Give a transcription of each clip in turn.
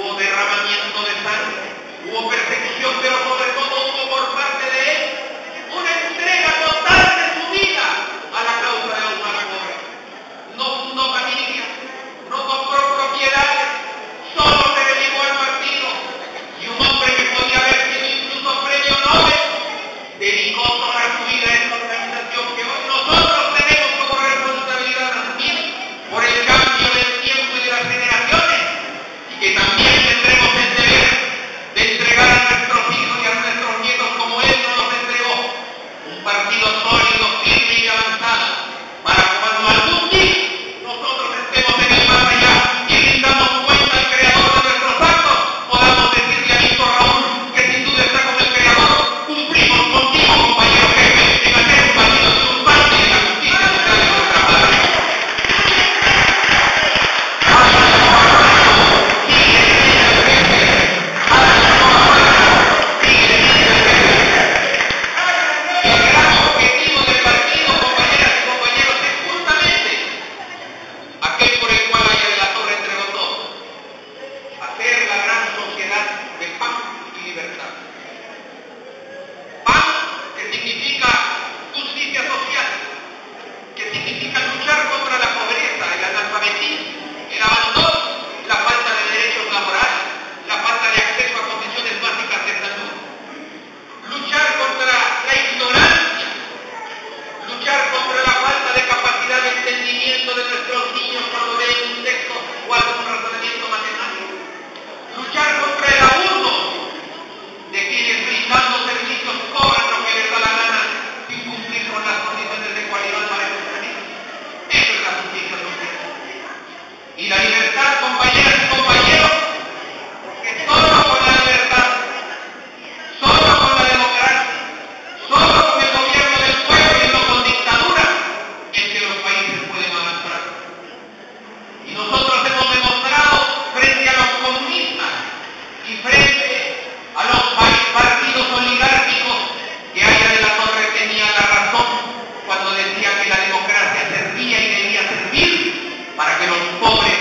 hubo derramamiento de sangre, hubo persecución, pero sobre todo hubo por parte de él una entrega total de su vida a la causa de los más pobres. No fundó familia, no compró propiedades, solo se dedicó al partido. Y un hombre que podía haber sido incluso premio Nobel, dedicó toda su vida a esta organización que hoy nosotros tenemos como responsabilidad también por el cambio del tiempo y de las generaciones, y que también tendremos el deber de entregar a nuestros hijos y a nuestros nietos como él nos los entregó, un partido sólido, firme y avanzado, para cuando algún día nosotros estemos en el más allá y rindamos cuenta al creador de nuestros actos, podamos decirle a Víctor Raúl, que sin duda está con el creador: cumplimos contigo, compañero jefe, en hacer un partido triunfante y en la justicia social de nuestra patria. El gran objetivo del partido, compañeras y compañeros, es justamente aquel por el cual Aya de la Torre entregó todo: hacer la gran sociedad de paz y libertad. Paz, que significa justicia social, que significa luchar contra la pobreza, el analfabetismo, el abandono, la falta de derechos laborales, la falta de acceso a condiciones básicas de salud. Luchar contra la ignorancia, luchar contra la falta de capacidad de entendimiento de nuestros niños cuando leen un texto o algún razonamiento matemático. Luchar contra el abuso de quienes brindando servicios cobran lo que les da la gana sin cumplir con las condiciones de cualidad para el organismo. Eso es la justicia social. Y la libertad, compañeras y compañeros, que solo con la libertad, solo con la democracia, solo con el gobierno del pueblo y no con dictadura, es que los países pueden avanzar. Y nosotros hemos demostrado frente a los comunistas y frente a los partidos oligárquicos que Aya de la Torre tenía la razón cuando decía que la democracia servía y debía servir para que los pobres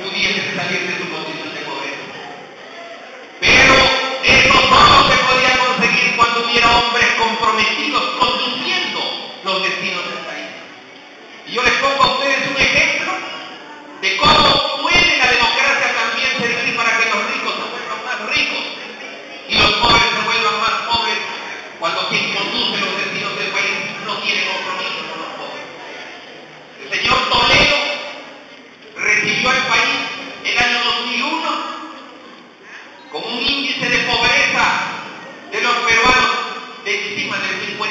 pudiesen salir de su condición de pobreza. Pero eso solo se podía conseguir cuando hubiera hombres comprometidos conduciendo los destinos del país. Y yo les pongo a ustedes un ejemplo de cómo puede la democracia también servir para que los ricos se vuelvan más ricos y los pobres se vuelvan más pobres, cuando quien conduce los destinos del país no tiene compromiso con los pobres. El señor Toledo recibió al país el año 2001 con un índice de pobreza de los peruanos de encima del 50%.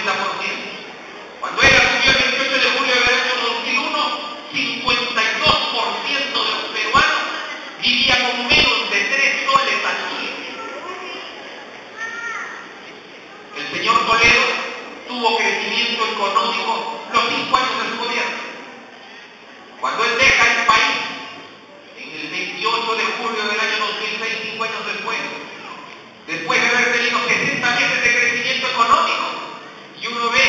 Cuando él asumió el 28 de julio del año 2001, 52% de los peruanos vivía con menos de 3 soles al día. El señor Toledo tuvo crecimiento económico los 5 años de su gobierno. Cuando él deja el país, en el 28 de julio del año 2006, 5 años después de haber tenido 60 meses de crecimiento económico, y uno ve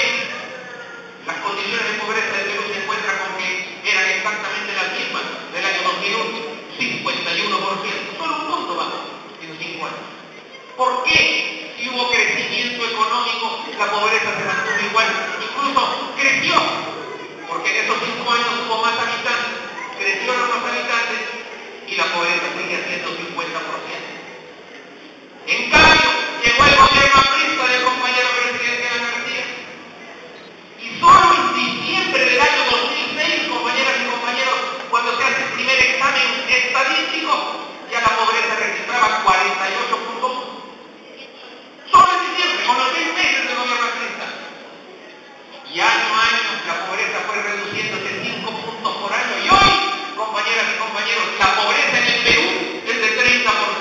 las condiciones de pobreza de Perú, se encuentra con que eran exactamente las mismas del año 2001, 51%, solo un punto bajo en 5 años. ¿Por qué? Si hubo crecimiento económico, la pobreza se mantuvo igual, incluso creció, porque en esos 5 años hubo más habitantes, crecieron los habitantes y la pobreza sigue siendo 50%. En cambio, llegó el gobierno aprista del compañero presidente Alan García, y solo en diciembre del año 2006, compañeras y compañeros, cuando se hace el primer examen estadístico, ya la pobreza registraba 48.1. Solo en diciembre, con los 6 meses del gobierno aprista. Y año a año la pobreza fue reduciéndose 5 puntos por año. Y hoy, compañeras y compañeros, la pobreza en el Perú es de 30%.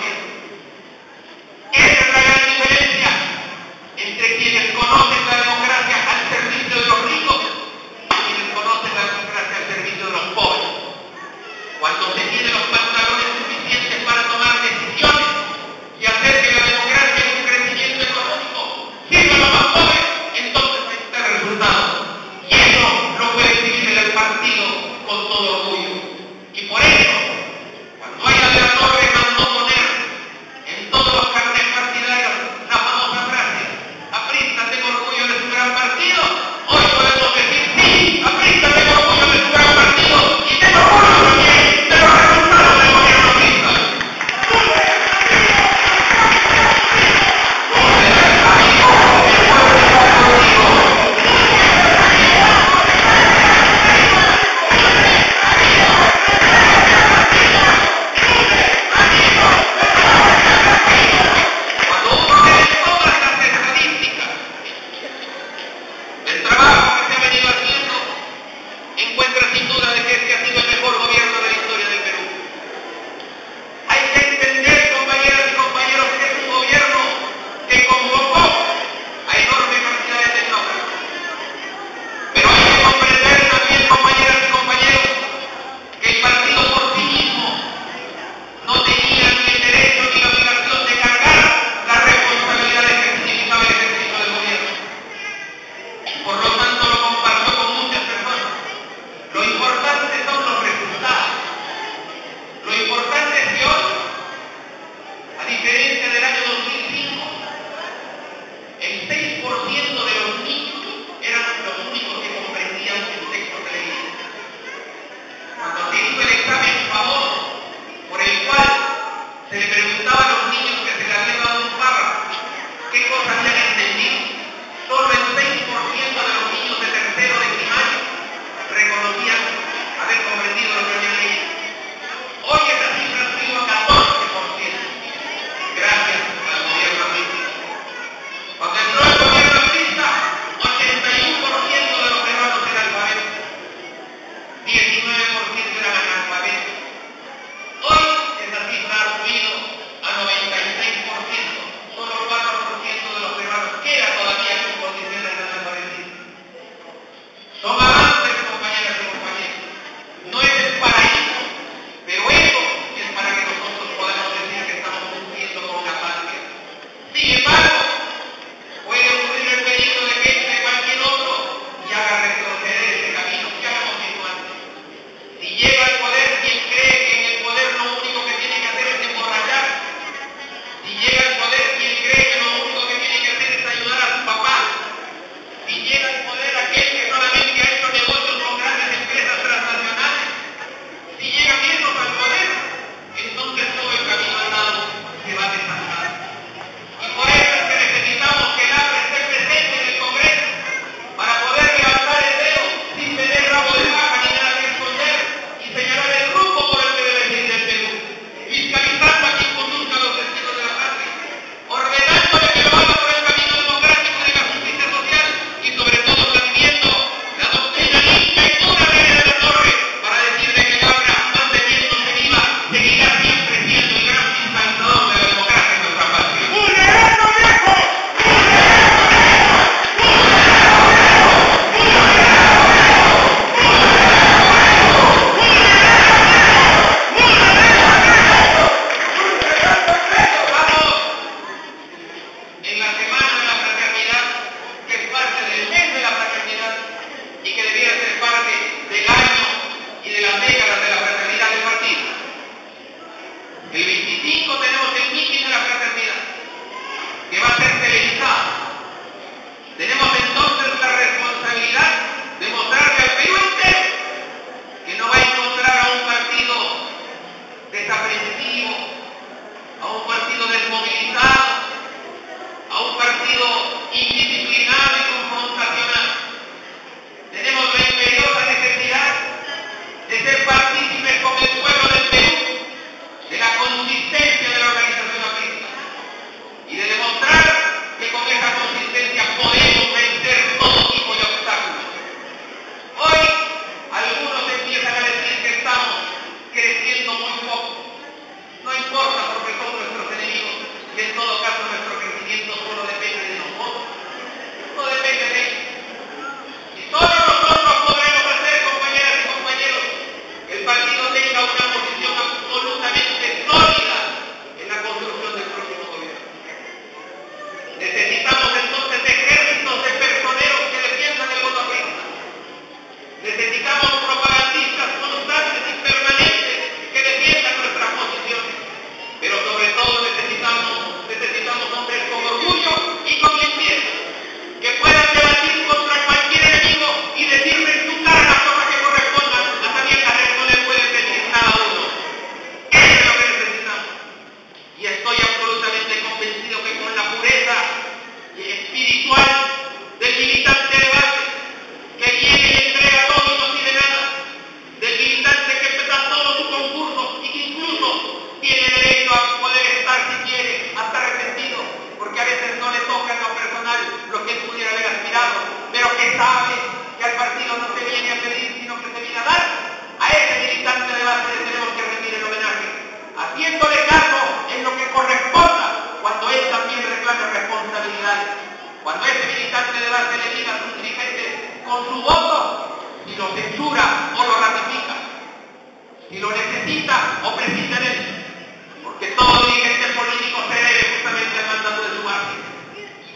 diferencia del año 2005, el 6% de los niños eran los únicos que comprendían el texto que leían. Cuando se hizo el examen famoso por el cual se le preguntaba a los niños que se le había dado un párrafo qué cosas habían entendido, solo el 6% de los niños de tercero de primaria reconocían haber comprendido lo que habían leído. Hoy esa cifra subió a 14%, gracias al gobierno aprista. Cuando entró el gobierno aprista, 81% de los peruanos eran alfabetos, 19% eran analfabetos. Hoy esa cifra ha subido a 96%, solo 4% de los peruanos quedan todavía en condiciones de analfabetismo. Son avances, compañeras y compañeros. No es el paraíso, pero eso es para que nosotros podamos decir que estamos cumpliendo con la patria. Sin embargo, puede ocurrir el peligro de que entre cualquier otro y haga retroceder ese camino que hagamos visto antes. Si llega al poder quien cree que en el poder lo único que tiene que hacer es emborrachar, si llega al poder quien cree que lo único que tiene que hacer es ayudar a su papá, si llega al poder aquel que solamente ha hecho negocios con grandes empresas transnacionales, si llegan esos al poder, entonces todo el camino andado se va a desandar. Y por eso es que necesitamos que el APRA esté presente en el Congreso para poder levantar el dedo sin tener rabo de vaca ni nada que esconder y señalar el rumbo por el que debe seguir el Perú, fiscalizando a quien conduzca los destinos de la patria, ordenándole que lo haga por el camino democrático de la justicia social y sobre todo blandiendo la doctrina limpia y pura de la Torre para decirle que el APRA, manteniéndose viva, seguirá siempre siendo el gran fiscalizador de la democracia en nuestra patria. En la Semana de la Fraternidad, que es parte del mes de la fraternidad y que debiera ser parte del año y de las décadas de la fraternidad del partido. El 25 tenemos el mitin de la fraternidad, que va a ser televisado. Tenemos entonces la responsabilidad de mostrarle al Perú entero que no va a encontrar a un partido desaprensivo, a un partido desmovilizado, a un partido indisciplinado y confrontacional. Tenemos la imperiosa necesidad de ser partícipes con el pueblo del Perú de la consistencia de la organización aprista y de demostrar que con esa consistencia podemos vencer todo tipo de obstáculos. Hoy algunos empiezan a decir que estamos creciendo muy poco. No importa porque son nuestros enemigos y en todo caso nuestro crecimiento solo depende de nosotros. No depende de ellos. Y solo nosotros podremos hacer, compañeras y compañeros, que el partido tenga una posición absolutamente sólida en la construcción del próximo gobierno. Necesitamos entonces ejércitos de personeros que defiendan el voto aprista. Necesitamos propagandistas constantes y permanentes que defiendan nuestras posiciones. Pero sobre todo necesitamos hombres con orgullo y con limpieza, que puedan debatir contra cualquier enemigo y decirle en su cara las cosas que correspondan a sabiendas de que no le pueden decir nada a uno. Eso es lo que necesitamos. Y estoy absolutamente convencido que con la pureza espiritual del militante de base, que viene y entrega todo y no pide nada, del militante que da todo su concurso y que incluso tiene derecho a poder estar, si quiere, hasta resentido, porque a veces no le toca en lo personal lo que él pudiera haber aspirado, pero que sabe que al partido no se viene a pedir, sino que se viene a dar. A ese militante de base le tenemos que rendir el homenaje, haciéndole caso en lo que corresponda, cuando él también reclame responsabilidades. Cuando ese militante de base le diga a sus dirigentes con su voto, si lo censura o lo ratifica, si lo necesita o prescinde de él. Porque todo dirigente político se debe justamente al mandato de su base.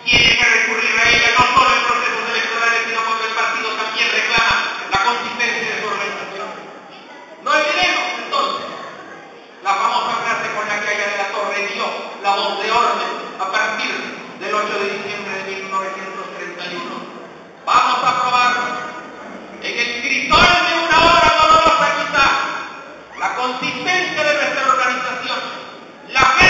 Y tiene que recurrir a ella no solo en procesos electorales, sino cuando el partido también reclama la consistencia de su organización. No olvidemos entonces la famosa frase con la que Aya de la Torre dio la voz de orden a partir del 8 de diciembre de 1931. Vamos a aprobar en el crisol de una hora dolorosa quizá la consistencia de nuestra organización, la fe